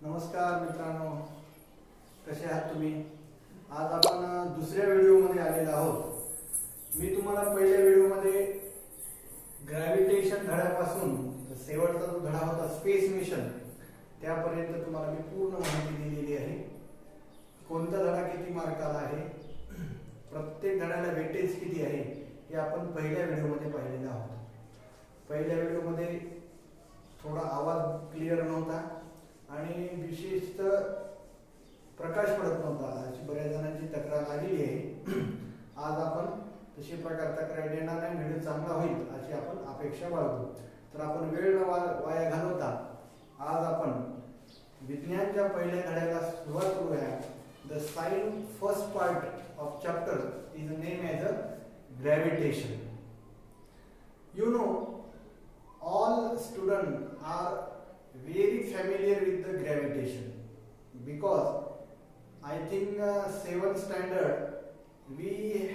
नमस्कार मित्रांनो, कसे आहात तुम्ही? आज आपण दुसऱ्या व्हिडिओमध्ये आलेलो आहोत. मी तुम्हाला पहिल्या व्हिडिओमध्ये ग्रॅव्हिटेशन धड्यापासून शेवटचा जो धडा होता स्पेस मिशन त्यापर्यंत तुम्हाला मी पूर्ण माहिती दिलेली आहे. कोणता धडा किती मार्काला आहे, प्रत्येक धड्याला वेटेज किती आहे हे आपण पहिल्या व्हिडिओमध्ये पाहिलेलं आहोत. पहिल्या व्हिडिओमध्ये थोडा आवाज क्लिअर नव्हता आणि विशेषतः प्रकाश पडत नव्हता अशी बऱ्याच जणांची तक्रार आलेली आहे. आज आपण तशी प्रकार तक्रार येणार नाही, व्हिडिओ चांगला होईल अशी आपण अपेक्षा बाळगतो. तर आपण वेळ न वाया घालवता आज आपण विज्ञानच्या पहिल्या धड्याला सुरुवात करूया. The sign first part of chapter is name as a gravitation. You know all students are very familiar with the gravitation because I think 7th standard we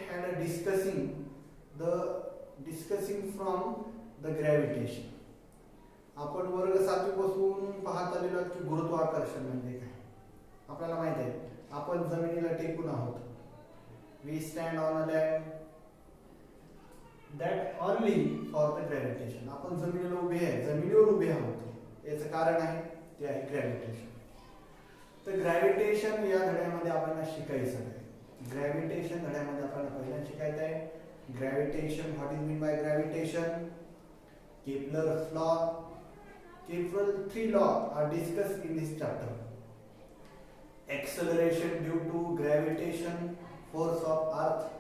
had a discussing from the gravitation. आपण वर्ग 7वी पासून पाहत आलेलो आहोत की गुरुत्वाकर्षण म्हणजे काय. आपल्याला माहित आहे आपण जमिनीला टेकून आहोत. we stand on a land that only for the gravitation. आपण जमिनीवर उभे आहोत. याचं कारण आहे ते आहे ग्रॅव्हिटेशन. तर ग्रॅव्हिटेशन या धड्यामध्ये आपल्याला शिकायचं आहे. ग्रॅव्हिटेशन धड्यामध्ये आपल्याला पहिल्यांदा शिकायचं आहे gravitation. What is mean by gravitation? Kepler's law. Kepler 3 law are discussed in this chapter. Acceleration due to gravitation, force of earth.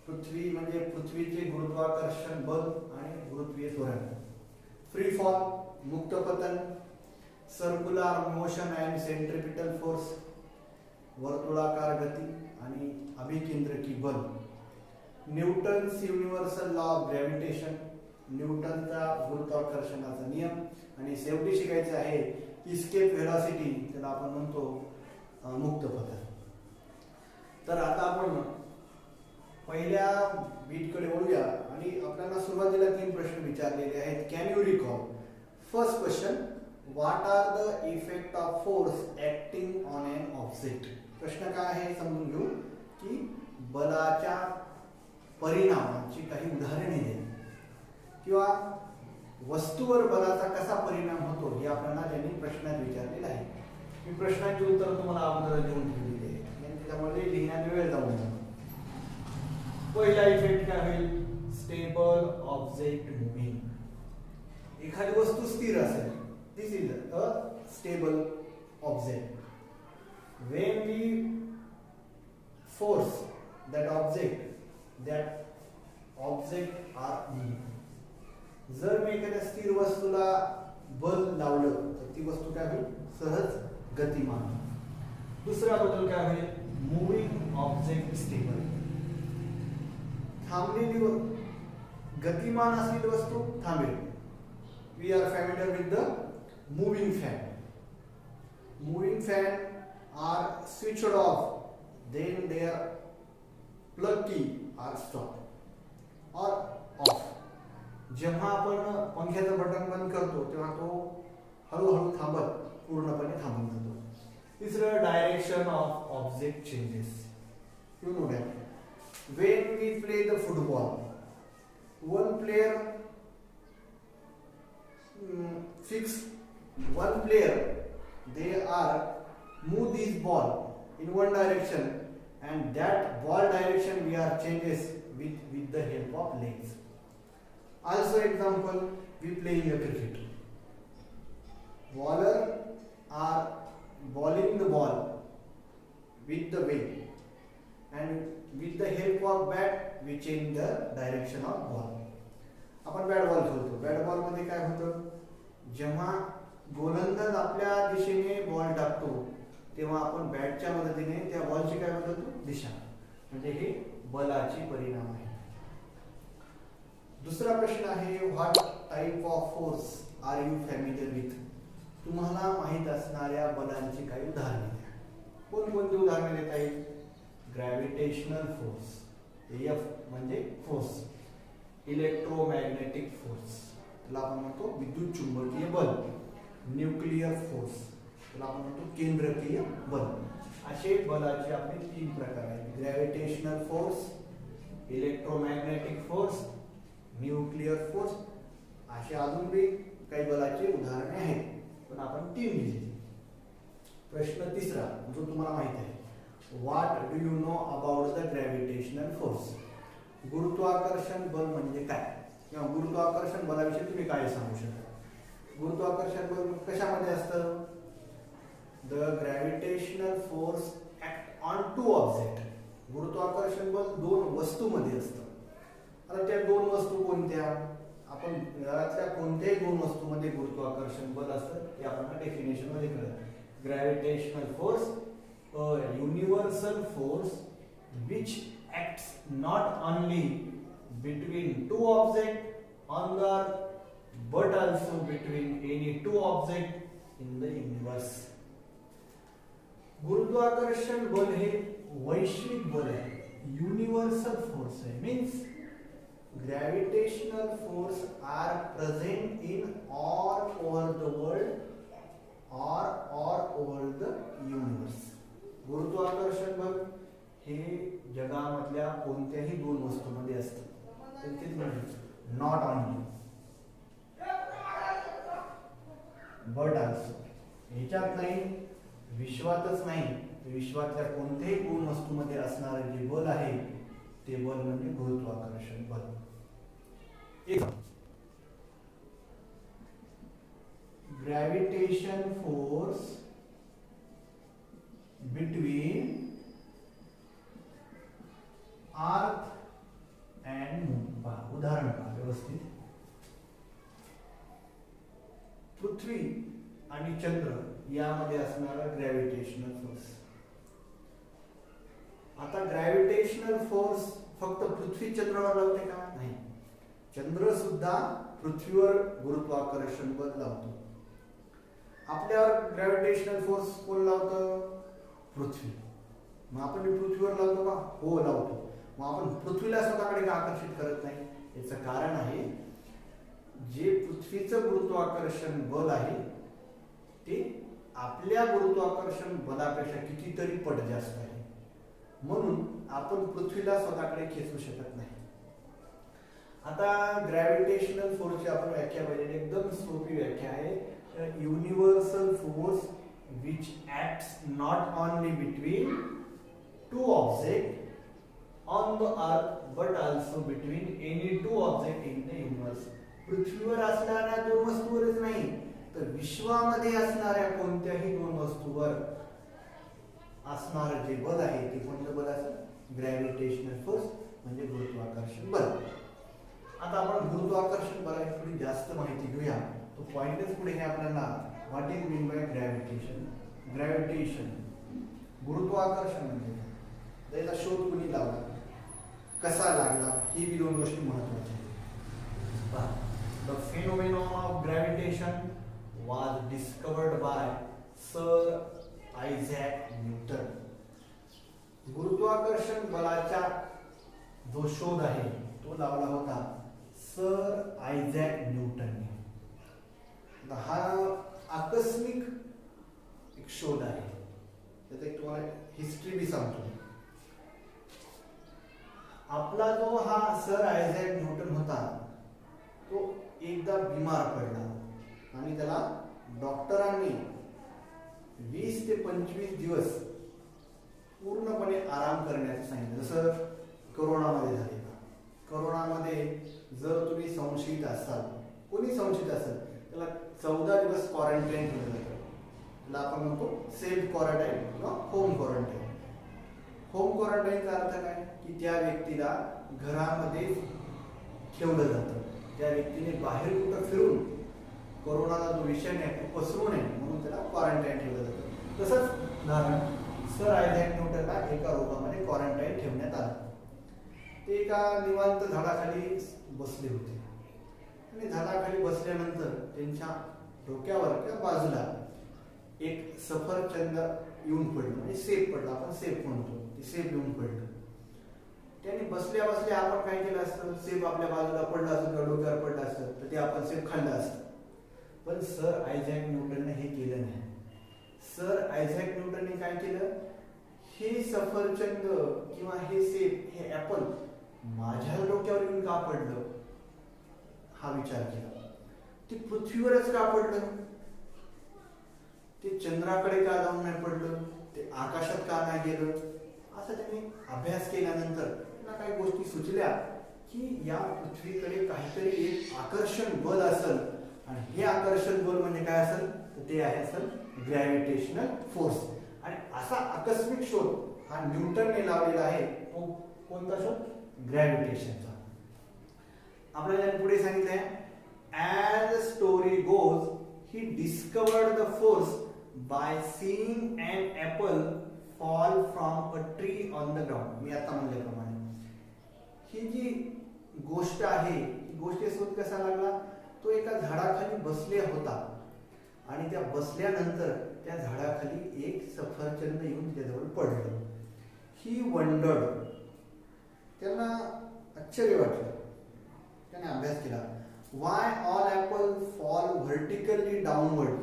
पृथ्वी म्हणजे पृथ्वीचे गुरुत्वाकर्षण बल आणि गुरुत्वीय त्वरण. फ्री फॉल मुक्त पतन. Circular motion and centripetal force वर्तुळाकार गती आणि अभिकेंद्रकी बल. Newton's universal law of gravitation न्यूटनचा गुरुत्वाकर्षणाचा नियम. आणि शेवटी शिकायचं आहे इस्केप व्हेलॉसिटी, त्याला आपण म्हणतो मुक्त पतन. तर आता आपण पहिल्या बीटकडे वळूया आणि आपल्याला सुरुवातीला 3 प्रश्न विचारलेले आहेत. Can you recall? First question, what are the effect of force acting on an object. प्रश्न काय आहे समजून घेऊ की बलाच्या परिणामाची काही उदाहरणे द्या किंवा वस्तूवर बलाचा कसा परिणाम होतो हे आपल्याला त्यांनी प्रश्नात विचारलेलं आहे. मी प्रश्नांची उत्तर तुम्हाला अगोदर देऊन ठेवलेली आहे, त्याच्यामध्ये लिहिण्यात वेळ जाऊ नये. पहिला इफेक्ट काय होईल? Stable object moving. एखादी वस्तू स्थिर असेल, this is a stable object. When we force that object are moving. जर मी एखाद्या स्थिर वस्तूला बल लावलं तर ती वस्तू काय होईल? सहज गतिमान. दुसरा बदल काय होईल? Moving object stable. थांबलेली गतिमान असलेली वस्तू थांबेल. We are familiar with the moving fan. Moving fan are switched off, then their plug की आर स्टॉप और ऑफ. जेव्हा आपण पंख्याचं बटन बंद करतो तेव्हा तो हळूहळू थांबत पूर्णपणे थांबून जातो. तिसरं, direction of object changes. You know that when we play the football, one player they are move this ball in one direction and that ball direction we are changes with the help of legs. Also example, we play in the cricket. Bowler are bowling the ball with the weight and with the help of bat we change the direction of ball. आपण bat ball खेळतो. Bat ball मध्ये काय होतं? जेव्हा गोलंदाज आपल्या दिशेने ball टाकतो तेव्हा आपण बॅटच्या मदतीने त्या बॉलची काय बदलतो? दिशा. म्हणजे हे बलाची परिणाम आहे. दुसरा प्रश्न आहे, what type of force are you familiar with. तुम्हाला माहित असणाऱ्या बलांची काही उदाहरणे द्या. कोणकोणती उदाहरणे देता येईल? ग्रॅव्हिटेशनल फोर्स, एफ म्हणजे फोर्स. इलेक्ट्रोमॅग्नेटिक फोर्स, त्याला आपण म्हणतो विद्युत चुंबकीय बल. न्यूक्लियर फोर्स, त्याला आपण म्हणतो केंद्रकीय बल. असे बलाचे आपले 3 प्रकार आहेत: gravitational force, electromagnetic force, nuclear force. असे अजून बी काही बलाचे उदाहरणे आहेत, पण आपण 3 दिली. प्रश्न 3रा जो तुम्हाला माहित आहे, what do you know about the gravitational force? गुरुत्वाकर्षण बल म्हणजे काय, किंवा गुरुत्वाकर्षण बलाविषयी तुम्ही काय सांगू शकता? गुरुत्वाकर्षण बल कशामध्ये असतं? The gravitational force act on 2 object. गुरुत्वाकर्षण बल 2 वस्तूमध्ये असतं. आता त्या 2 वस्तू कोणत्या? आपण घरातल्या कोणत्याही 2 वस्तूमध्ये गुरुत्वाकर्षण बल असतं ते आपल्याला डेफिनेशन मध्ये कळलं. Gravitational force, a universal force which acts not only between 2 objects on the earth but also between any 2 objects in the universe. गुरुत्वाकर्षण बल हे वैश्विक बल आहे, युनिव्हर्सल फोर्स आहे. Means gravitational force are present in all over the world और all over the universe. गुरुत्वाकर्षण बल हे जगामधल्या कोणत्याही 2 वस्तूंमध्ये असतं. Not only but also. ह्याच्यात नाही, विश्वातच नाही, विश्वातल्या कोणत्याही 2 वस्तूंमध्ये असणारे जे बल आहे ते बल म्हणजे गुरुत्वाकर्षण बल. Gravitation force between earth and moon. पहा उदाहरण पहा व्यवस्थित. पृथ्वी आणि चंद्र यामध्ये असणारा ग्रॅव्हिटेशनल फोर्स. आता ग्रॅव्हिटेशनल फोर्स फक्त पृथ्वी चंद्रावर लावते का? नाही, चंद्र सुद्धा पृथ्वीवर गुरुत्वाकर्षण बल लावतो. आपल्यावर ग्रॅव्हिटेशनल फोर्स कोण लावतं? पृथ्वी. मग आपण पृथ्वीवर लावतो का? हो लावतो. मग आपण पृथ्वीला स्वतःकडे का आकर्षित करत नाही? याचं कारण आहे, जे पृथ्वीचं गुरुत्वाकर्षण बल आहे ते आपल्या गुरुत्वाकर्षण बलापेक्षा कितीतरी पट जास्त आहे. म्हणून आपण पृथ्वीला स्वतःकडे खेचू शकत नाही. आता ग्रॅव्हिटेशनल फोर्सची आपण व्याख्या पाहिजे. एकदम सोपी व्याख्या आहे. Universal force which acts not only between 2 objects on the earth but also between any 2 objects in the universe. पृथ्वीवर असणाऱ्या 2 वस्तूवरच नाही, तर विश्वामध्ये असणाऱ्या कोणत्याही 2 वस्तूवर असणारं जे बल आहे ते कोणतं बल असेल? ग्रॅव्हिटेशनल फोर्स म्हणजे गुरुत्वाकर्षण बल. आता आपण गुरुत्वाकर्षण बलाची थोडी जास्त माहिती घेऊया. तो पॉइंटच पुढे हे आपल्याला what is mean by gravitation. Gravitation गुरुत्वाकर्षण म्हणजे त्याचा शोध कुणी लावला, कसा लागला, ही बी 2 गोष्टी महत्त्वाच्या आहेत. The phenomenon of gravitation was discovered by sir Isaac Newton. गुरुत्वाकर्षण बलाचा जो शोध आहे तो लावला होता सर आयझॅक न्यूटनने. हा आकस्मिक एक शोध आहे, त्यात एक तुम्हाला हिस्ट्री बी सांगतो. आपला जो हा सर आयझॅक न्यूटन होता तो एकदा बिमार पडला आणि त्याला डॉक्टरांनी 20 ते 25 दिवस पूर्णपणे आराम करण्याचं सांगितलं. जसं कोरोनामध्ये झाले. कोरोनामध्ये जर तुम्ही संशयित असाल, कोणी संशयित असेल, त्याला 14 दिवस क्वारंटाईन केलं जातं. त्याला आपण म्हणतो सेल्फ क्वारंटाईन किंवा होम क्वारंटाईन. होम क्वारंटाईनचा अर्थ काय की त्या व्यक्तीला घरामध्ये ठेवलं जातं. त्या व्यक्तीने बाहेर कुठं फिरून कोरोनाचा जो विषय आहे तो पसरू नये म्हणून त्याला क्वारंटाईन ठेवलं जातं. तसंच उदाहरण सर आयझॅक न्यूटनला एका रोगामध्ये क्वारंटाईन ठेवण्यात आलं. ते एका निवांत झाडाखाली बसले होते आणि झाडाखाली बसल्यानंतर त्यांच्या डोक्यावर किंवा बाजूला एक सफरचंद येऊन पडलं, म्हणजे सेफ पडलं. आपण सेफ म्हणतो, ते सेफ येऊन पडलं. त्याने बसल्या बसल्या आपण काय केलं असतं, सेफ आपल्या बाजूला पडलं असतं किंवा डोक्यावर पडलं असतं तर ते आपण सेफ खाल्लं असतं. पण सर आयझॅक न्यूटनने हे केलं नाही. सर आयझॅक न्यूटनने काय केलं, हे सफरचंद किंवा हे सेब, हे ऍपल माझ्या डोक्यावर येऊन का पडलं हा विचार केला. ते पृथ्वीवरच का पडलं, ते चंद्राकडे का जाऊन नाही पडलं, ते आकाशात का नाही गेलं, असं त्यांनी अभ्यास केल्यानंतर त्यांना काही गोष्टी सुचल्या की या पृथ्वीकडे काहीतरी एक आकर्षण बल असेल आणि हे आकर्षण बल म्हणजे काय असेल तर ते आहे असेल ग्रॅव्हिटेशनल फोर्स. आणि असा आकस्मिक शोध हा न्यूटनने लावलेला आहे. तो कोणता शोध, ग्रॅव्हिटेशनचा. आपल्याला पुढे सांगितलंय as the story goes he discovered the force by seeing an apple fall from a tree on the ground. मी आता म्हणल्याप्रमाणे ही जी गोष्ट आहे, ही गोष्टी शोध कसा लागला, तो एका झाडाखाली बसले होता आणि त्या बसल्यानंतर त्या झाडाखाली एक सफरचंद येऊन त्याच्याजवळ पडलं. ही वंडर्ड, त्यांना आश्चर्य वाटलं, त्याने अभ्यास केला. Y all Apple fall vertically downward.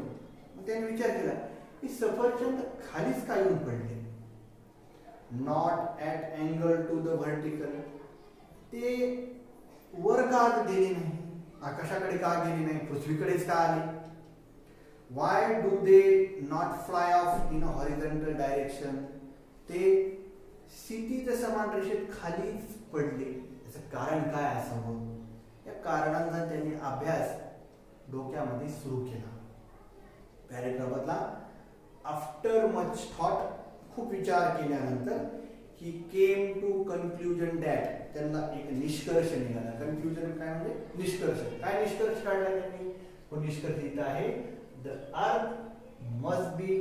मग त्याने विचार केला की सफरचंद खालीच का येऊन पडले, not at angle to the vertical. ते वर का गेले नाही, आकाशाकडे का गेले नाही, पृथ्वीकडेच का आले. Why do they not fly of in a horizontal direction. ते क्षितिज समान रेषेत खालीच पडले, याचं कारण काय असावं. या कारणांचा त्यांनी अभ्यास डोक्यामध्ये सुरू केला. पॅरेग्राफातला आफ्टर मच थॉट, खूप विचार केल्यानंतर ही केम टू कन्क्लुजन दॅट, त्यांना एक निष्कर्ष निघाला. कन्क्लुजन काय म्हणजे निष्कर्ष. काय निष्कर्ष काढला त्यांनी, तो निष्कर्ष इथं आहे, the earth must be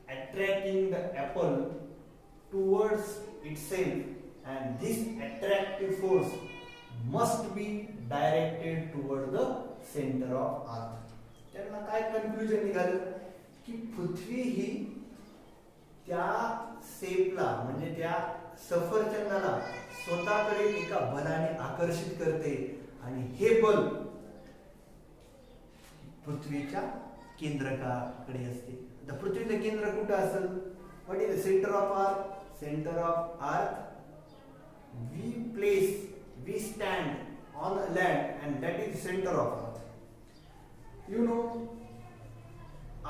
attracting the apple towards itself and this attractive force must be directed toward the centre of अर्थ. त्यांना काय कन्क्लुजन निघालं की पृथ्वी ही त्या सेपला म्हणजे त्या सफरचंदाला स्वतःकडे एका बलाने आकर्षित करते आणि हे बल पृथ्वीच्या केंद्रकाकडे असते. आता पृथ्वीचं केंद्र कुठं असेल, what is the centre of earth. Centre of earth we stand on land and that is centre of earth. You know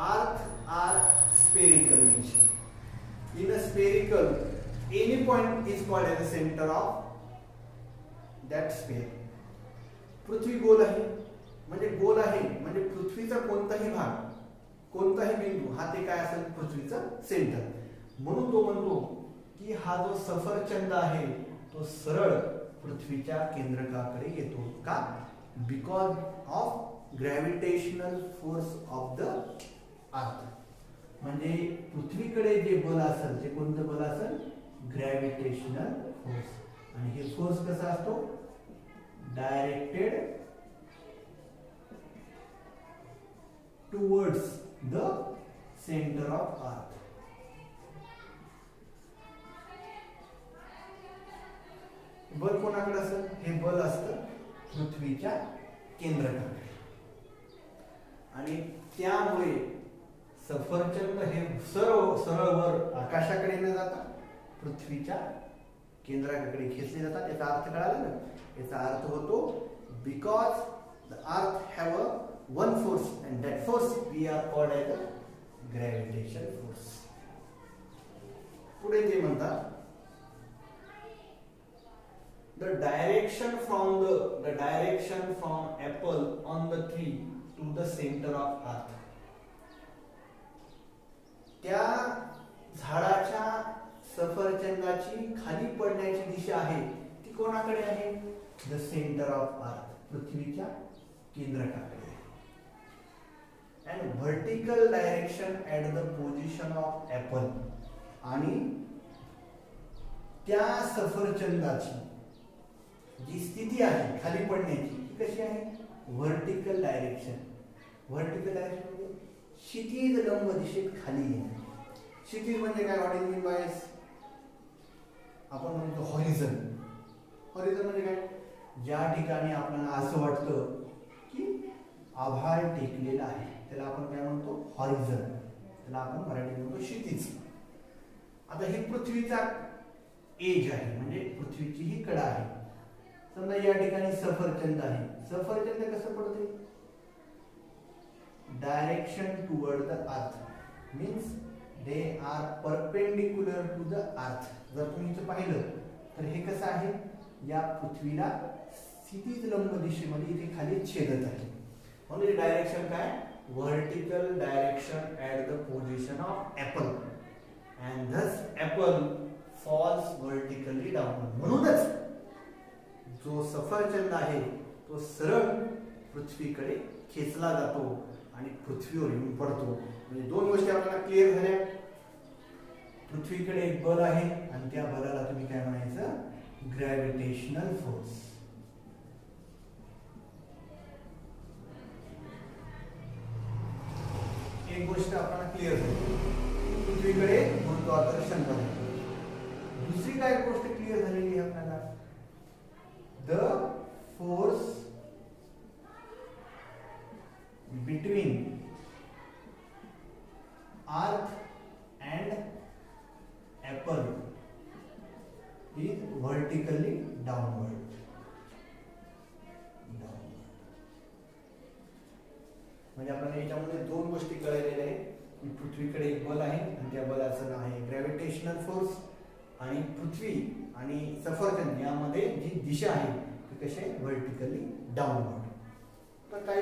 earth are spherical in shape. In a spherical, any point is called as the center of that sphere. पृथ्वी गोल आहे म्हणजे गोल आहे म्हणजे पृथ्वीचा कोणताही भाग, कोणताही बिंदू हा ते काय असेल पृथ्वीचं सेंटर. म्हणून तो म्हणतो की हा जो सफरचंद आहे तो सरळ पृथ्वीच्या केंद्रकाकडे येतो. का, because of gravitational force of the earth. म्हणजे पृथ्वीकडे जे बल असेल ते कोणतं बल असेल, ग्रॅव्हिटेशनल फोर्स. आणि हे फोर्स कसा असतो, directed towards the centre of अर्थ. बल कोणाकडे असेल, हे बल असतं पृथ्वीच्या केंद्रकाकडे. आणि त्यामुळे सफरचंद हे सरळ वर आकाशाकडे न जाता पृथ्वीच्या केंद्राकडे खेचले जातात. याचा अर्थ कळाला ना. याचा अर्थ होतो because the earth have a one force and that force we are called as a gravitation force. पुढे ते म्हणतात the direction from apple on the tree to the center of earth. त्या झाडाच्या सफरचंदाची खाली पडण्याची दिशा आहे ती कोणाकडे आहे, द सेंटर ऑफ अर्थ, पृथ्वीच्या केंद्रकाकडे. And vertical direction at the position of apple. आणि त्या सफरचंदाची जी स्थिती आहे खाली पडण्याची ती कशी आहे, व्हर्टिकल डायरेक्शन. व्हर्टिकल डायरेक्शन म्हणजे क्षितिज लंब दिशेत खाली येणे. क्षितिज म्हणजे काय, व्हॉट इज मीन बाय, आपण म्हणतो हॉरिझन. हॉरिझन म्हणजे काय, ज्या ठिकाणी आपल्याला असं वाटतं की आभाळ टेकलेलं आहे त्याला आपण काय म्हणतो, हॉरिझॉन, त्याला आपण मराठीत म्हणतो क्षितिज. आता ही पृथ्वीचा एज आहे, म्हणजे पृथ्वीची ही कडा आहे. समजा या ठिकाणी सफरचंद आहे. सफरचंद कसं पडते, direction toward the earth, means they are perpendicular to the earth. जर तुम्ही इथं पाहिलं तर हे कसं आहे, या पृथ्वीला क्षितिज लंब दिशेमध्ये इथे खाली छेदत आहे. म्हणून डायरेक्शन काय, vertical direction at the position of apple, and thus apple falls vertically down. म्हणूनच जो सफरचंद आहे तो सरळ पृथ्वीकडे खेचला जातो आणि पृथ्वीवर येऊन पडतो. म्हणजे दोन गोष्टी आपल्याला क्लिअर झाल्या. पृथ्वीकडे एक बल आहे आणि त्या बलाला तुम्ही काय म्हणायचं, ग्रॅव्हिटेशनल फोर्स. एक गोष्ट आपल्याला क्लिअर झाली, पृथ्वीकडे गुरुत्वाकर्षण बल आहे. दुसरी काय गोष्ट क्लिअर झालेली आहे आपल्याला, the force between earth and apple is vertically downward. म्हणजे आपल्याला याच्यामध्ये दोन गोष्टी कळलेल्या आहेत की पृथ्वीकडे एक बल आहे आणि त्या बलाचं नाव आहे ग्रॅव्हिटेशनल फोर्स, आणि पृथ्वी आणि सफरचंद यामध्ये जी दिशा आहे ती कशी आहे, व्हर्टिकली डाउनवर्ड. तर काही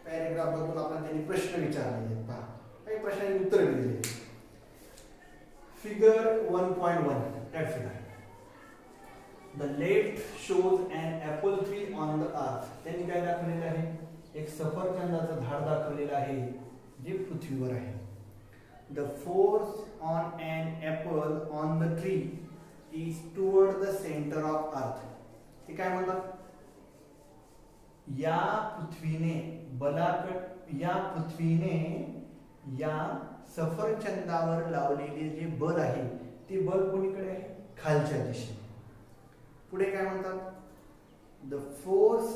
पॅरेग्राफ बघून आपण त्यांनी प्रश्न विचारले आहेत. पहा, काही प्रश्नांची उत्तर दिलेली आहेत. Figure 1.1 that figure. The left shows an apple tree on the earth. त्यांनी काय दाखवलेलं आहे, एक सफरचंदाचं झाड दाखवलेलं आहे जे पृथ्वीवर आहे. The force on an apple on the tree is toward the center of earth. हे काय म्हणतात, या पृथ्वीने या सफरचंदावर लावलेले जे बल आहे ते बल कोणीकडे आहे, खालच्या दिशेने. पुढे काय म्हणतात, the force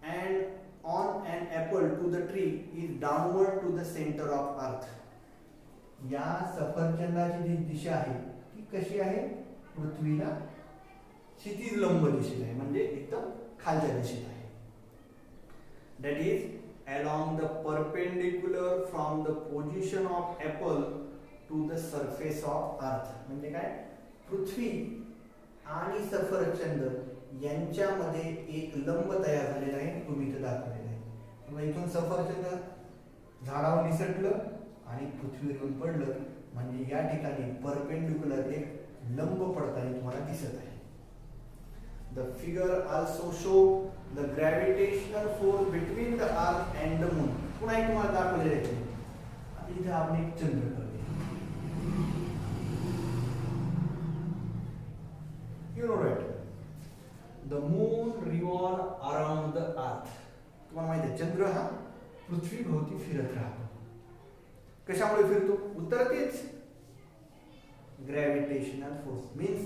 and on an apple to the tree is downward to the centre of earth. या सफरचंदाची जी दिशा आहे ती कशी आहे, पृथ्वीला क्षितिज लंब दिशेला आहे, म्हणजे एकदम खालच्या दिशेला आहे. That is along the perpendicular from the position of apple to the surface of earth. म्हणजे काय, पृथ्वी आणि सफरचंद यांच्यामध्ये एक लंब तयार झालेला आहे, तुम्ही इथे दाखवलेला आहे. मग इथून सफरचंद झाडावर निसटलं आणि पृथ्वीवर येऊन पडलं, म्हणजे या ठिकाणी परपेंडिक्युलर एक लंब पडताना तुम्हाला दिसत आहे. The figure also show the gravitational force between the earth and the moon. पुन्हा एक तुम्हाला दाखवलेले आहे. आता इथे आपण एक चंद्र करूया. You know right? The moon revolves around the earth. तुम्हाला माहिती आहे चंद्र हा पृथ्वी भोवती फिरत राहतो. कशामुळे फिरतो, उत्तर तेच, gravitational force. Means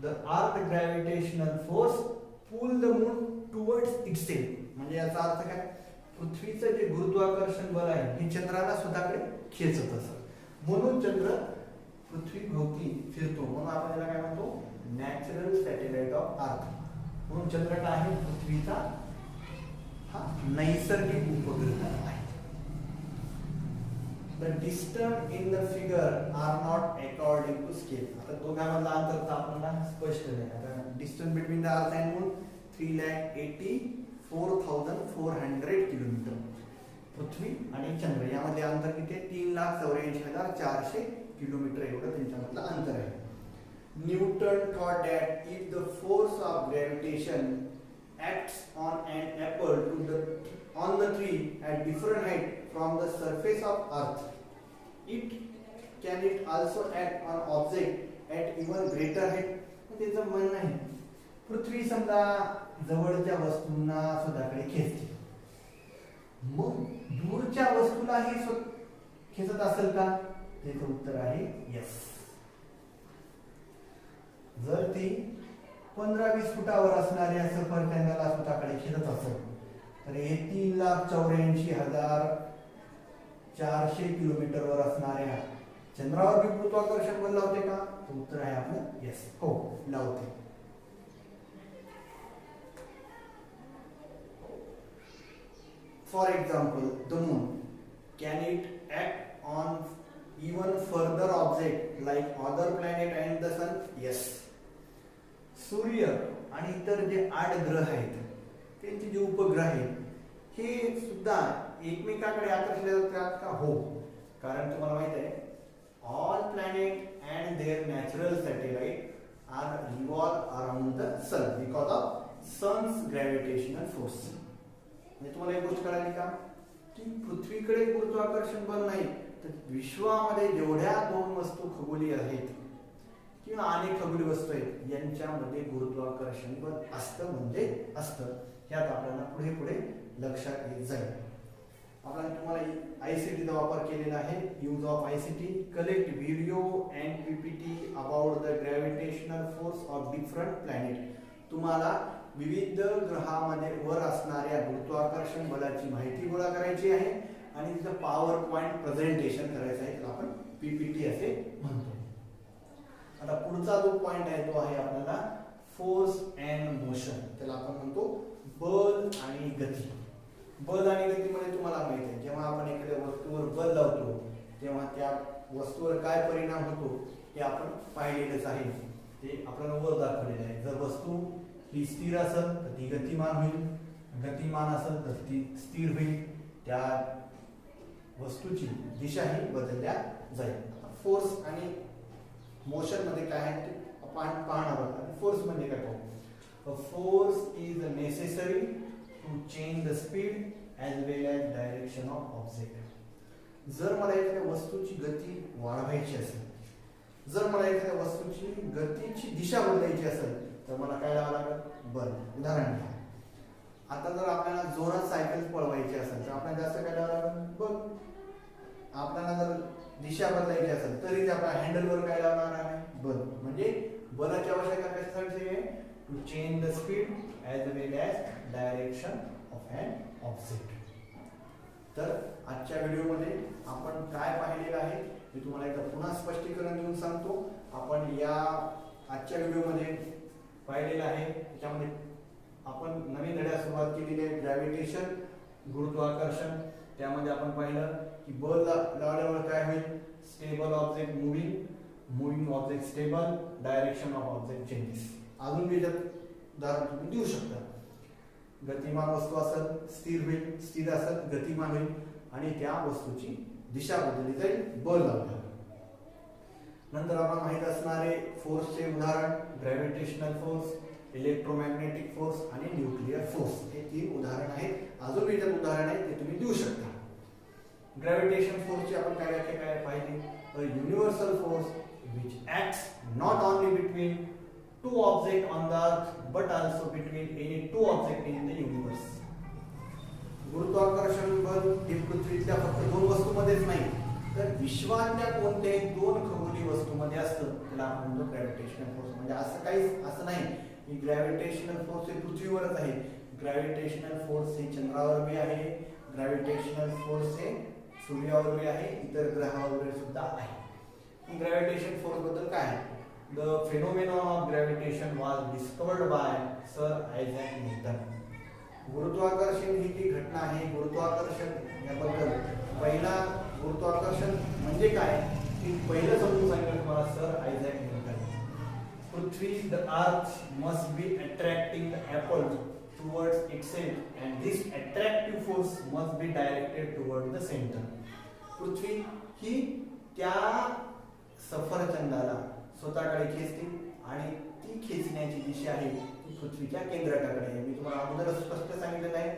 the earth gravitational force pull the moon towards itself. म्हणजे याचा अर्थ काय, पृथ्वीचं जे गुरुत्वाकर्षण बल आहे हे चंद्राला स्वतःकडे खेचत असतं, म्हणून चंद्र पृथ्वी भोवती फिरतो. म्हणून आपण याला काय म्हणतो, नॅचरल सॅटेलाइट ऑफ अर्थ. म्हणून चंद्र काय आहे, पृथ्वीचा हा नैसर्गिक उपग्रह आहे. The distance in the figure are not according to scale. आता दोघांमधलं अंतर तर आपल्याला स्पष्ट नाही. आता distance between the earth and moon 3,84,400 kilometre. पृथ्वी आणि चंद्र यामध्ये अंतर किती आहे, 3,84,400 किलोमीटर एवढं त्यांच्यामधलं अंतर आहे. Newton thought that if the force of gravitation acts on an apple on the tree at different height from the surface of earth, can it also act on object at even greater height. त्याचं म्हणणं आहे, पृथ्वी समजा जवळच्या वस्तूंना स्वतःकडे खेचते, मग दूरच्या वस्तूलाही खेचत असेल का, त्याचं उत्तर आहे यस. जर ती 15-20 फुटावर असणाऱ्या सफरचंदाला स्वतःकडे खेचत असेल तर हे 3,84,400 किलोमीटरवर असणाऱ्या चंद्रावर बी गुरुत्वाकर्षण बल लावते का? उत्तर आहे आपलं येस, हो लावते. For example the moon, can it act on even further object like other planet and the sun? Yes. सूर्य आणि इतर जे 8 ग्रह आहेत त्यांचे जे उपग्रह आहेत हे सुद्धा एकमेकांकडे आकर्षले जातात का? हो. कारण तुम्हाला माहित आहे all planet and their natural satellite are revolve around the sun because of sun's gravitational force. म्हणजे तुम्हाला एक गोष्ट कळाली का की पृथ्वीकडे गुरुत्वाकर्षण बल नाही, तर विश्वामध्ये जेवढ्या 2 वस्तू खगोलीय आहेत किंवा अनेक खगोलीय वस्तू आहेत यांच्यामध्ये गुरुत्वाकर्षण बल असतं म्हणजे असतं. ह्यात आपल्याला पुढे पुढे लक्षात येत जाईल. आपण तुम्हाला आयसीटीचा वापर केलेला आहे. Use of ICT, collect video and PPT about the gravitational force of different planet. तुम्हाला विविध ग्रहामध्ये वर असणाऱ्या गुरुत्वाकर्षण बलाची माहिती गोळा करायची आहे आणि तिचं पॉवर पॉइंट प्रेझेंटेशन करायचं आहे, त्याला आपण पीपीटी असे म्हणतो. आता पुढचा जो पॉइंट आहे तो आहे आपल्याला फोर्स अँड मोशन. त्याला आपण म्हणतो बल आणि गती. बल आणि गतीमध्ये तुम्हाला माहिती आहे जेव्हा आपण एखाद्या वस्तूवर बल लावतो तेव्हा त्या वस्तूवर काय परिणाम होतो हे आपण पाहिलेलंच आहे. ते आपल्याला वर दाखवलेलं आहे. जर वस्तू ही स्थिर असेल तर ती गतिमान होईल, गतिमान असेल तर ती स्थिर होईल. त्या वस्तूची दिशा ही बदलल्या जाईल. फोर्स आणि मोशन मध्ये काय आहे ते आपण पाहणार आहोत. फोर्स म्हणजे काय पाहू. Force is necessary to change the speed as well as direction of object. जर मला एखाद्या वस्तूची गती वाढवायची असेल, जर मला एखाद्या वस्तूची गतीची दिशा बदलायची असेल तर मला काय लावावं लागेल? बल. उदाहरण घ्या. आता जर आपल्याला जोरात सायकल पळवायची असेल तर आपल्याला जास्त काय लावावं लागेल? बल. आपल्याला जर दिशा बदलायची असेल तरी आपल्या हँडलवर काय लावणार आहे? बल. म्हणजे बलाची आवश्यकता कशासाठी आहे? To change the speed as well as direction of an object. तर आजच्या व्हिडिओमध्ये आपण काय पाहिलेलं आहे मी तुम्हाला एकदा पुन्हा स्पष्टीकरण देऊन सांगतो. आपण या आजच्या व्हिडिओमध्ये पाहिलेलं आहे. त्याच्यामध्ये आपण नवीन धड्याला सुरुवात केलेली आहे ग्रॅव्हिटेशन, गुरुत्वाकर्षण. त्यामध्ये आपण पाहिलं की बल लावल्यावर काय होईल? Stable object moving, moving object stable, direction of object changes. अजून बी उदाहरण तुम्ही देऊ शकता. गतिमान वस्तू असेल स्थिर होईल, स्थिर असेल गतिमान होईल आणि त्या वस्तूची दिशा बदलली जाईल बल लावल्यावर. नंतर आपण माहित असणारे फोर्सचे उदाहरण ग्रॅव्हिटेशनल फोर्स, इलेक्ट्रोमॅग्नेटिक फोर्स आणि न्यूक्लिअर फोर्स. हे 3 उदाहरण आहेत. अजून बी त्यात उदाहरण आहे ते तुम्ही देऊ शकता. ग्रॅव्हिटेशन फोर्सची आपण काय व्याख्या काय पाहिली? अ universal force which acts not only between two objects on the earth but also between any two objects in the universe. गुरुत्वाकर्षण बल हे पृथ्वीतल्या फक्त 2 वस्तूमध्येच नाही तर विश्वातल्या कोणत्याही 2 खगोलीय वस्तूमध्ये असतं त्याला आपण म्हणतो ग्रॅव्हिटेशनल फोर्स. म्हणजे असं काही असं नाही की ग्रॅव्हिटेशनल फोर्स हे पृथ्वीवरच आहे. ग्रॅव्हिटेशनल फोर्स हे चंद्रावर बी आहे, ग्रॅव्हिटेशनल फोर्स हे सूर्यावर बी आहे, इतर ग्रहावर सुद्धा आहे. ग्रॅव्हिटेशन फोर्स बद्दल काय आहे? The phenomenon of gravitation was discovered by sir Isaac Newton. गुरुत्वाकर्षण ही जी घटना आहे, गुरुत्वाकर्षण याबद्दल पहिला गुरुत्वाकर्षण म्हणजे काय हे पहिलं समजून सांगितलं तुम्हाला सर आयझॅक न्यूटन. पृथ्वी the earth must be attracting the apple towards itself and this attractive force must be directed toward the centre. पृथ्वी ही त्या सफरचंदाला स्वतःकडे खेचते आणि ती खेचण्याची दिशा आहे ती पृथ्वीच्या केंद्रकाकडे आहे. मी तुम्हाला अगोदर स्पष्ट सांगितलेलं आहे.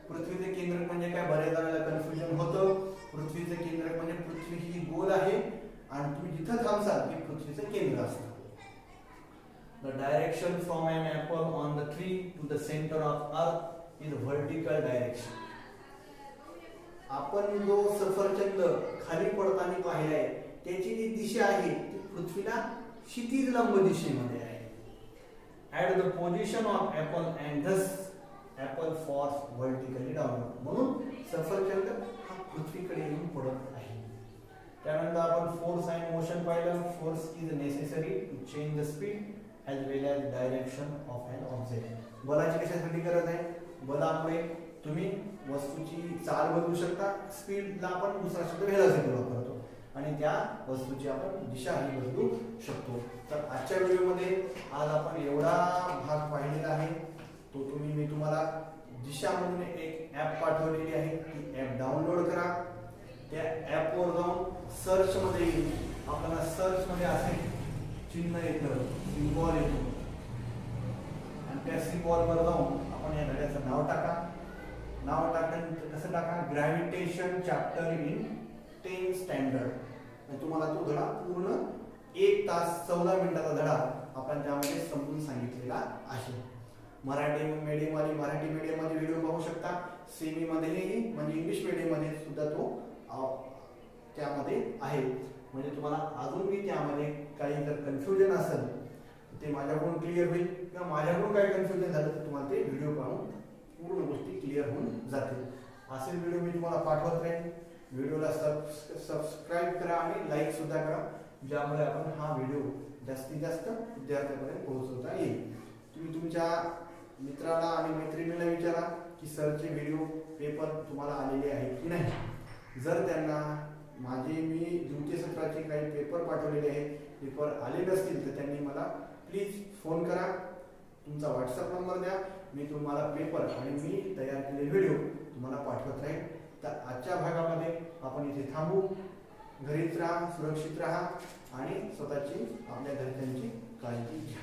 पृथ्वीचे केंद्रक म्हणजे काय? बऱ्याच जणांना कन्फ्युजन होतं. पृथ्वीचे केंद्रक म्हणजे पृथ्वी ही गोल आहे आणि तुम्ही जिथं थांबसाल ते पृथ्वीचं केंद्र असतं. The direction from an apple on the tree to the centre of earth is vertical direction. आपण जो सफरचंद खाली पडताना पाहिलाय त्याची जी दिशा आहे ती पृथ्वीला क्षितिज लंब दिशेमध्ये आहे. At the position of apple and thus apple falls vertically downward, म्हणून सफरचंद हा पृथ्वीकडे येऊन पडत आहे. त्यानंतर आपण फोर्स अँड मोशन पाहिलं. Force is necessary to change the speed as well as direction of an object. बलाची कशासाठी गरज आहे? बलामुळे तुम्ही वस्तूची चाल बदलू शकता. स्पीडला आपण दुसरा शब्द व्हेलॉसिटी वापरतो आणि त्या वस्तूची आपण दिशाही बदलू शकतो. तर आजच्या व्हिडिओमध्ये आज आपण एवढा भाग पाहिलेला आहे. तो मी तुम्हाला दिशा म्हणून एक ॲप पाठवलेली आहे. ती ॲप डाउनलोड करा. त्या ॲपवर जाऊन सर्च मध्ये आपल्याला सर्च मध्ये असे चिन्ह येतं, सिम्बॉल येतो आणि त्या सिम्बॉलवर जाऊन आपण या धड्याचं नाव टाका. नाव टाकल्यानंतर कसं टाका? Gravitation chapter in 10 standard. तुम्हाला तो धडा पूर्ण 1 तास 14 मिनिटाचा धडा आपण त्यामध्ये समजून सांगितलेला आहे. मराठी मीडियमवाली मराठी मीडियममध्ये व्हिडिओ पाहू शकता. सेमी मध्येही म्हणजे इंग्लिश मीडियममध्ये सुद्धा तो त्यामध्ये आहे. म्हणजे तुम्हाला अजून मी त्यामध्ये काही जर कन्फ्युजन असेल ते माझ्याकडून क्लिअर होईल किंवा माझ्याकडून काही कन्फ्युजन झालं तर तुम्हाला ते व्हिडिओ पाहून पूर्ण गोष्टी क्लिअर होऊन जातील. असे व्हिडिओ मी तुम्हाला पाठवत राहीन. व्हिडिओला सबस्क्राईब करा आणि लाईक सुद्धा करा, ज्यामुळे आपण हा व्हिडिओ जास्तीत जास्त विद्यार्थ्यांपर्यंत पोहोचवता येईल. तुम्ही तुमच्या मित्राला आणि मैत्रिणीला विचारा की सरचे व्हिडिओ पेपर तुम्हाला आलेले आहेत की नाही. जर त्यांना माझे मी द्वितीय सत्राचे काही पेपर पाठवलेले आहेत, पेपर आले नसतील तर त्यांनी मला प्लीज फोन करा. तुमचा व्हॉट्सअप नंबर द्या. मी तुम्हाला पेपर आणि मी तयार केलेले व्हिडिओ तुम्हाला पाठवत राहील. तर आजच्या भागामध्ये आपण इथे थांबू. घरीच राहा, सुरक्षित राहा आणि स्वतःची आपल्या घरच्यांची काळजी घ्या.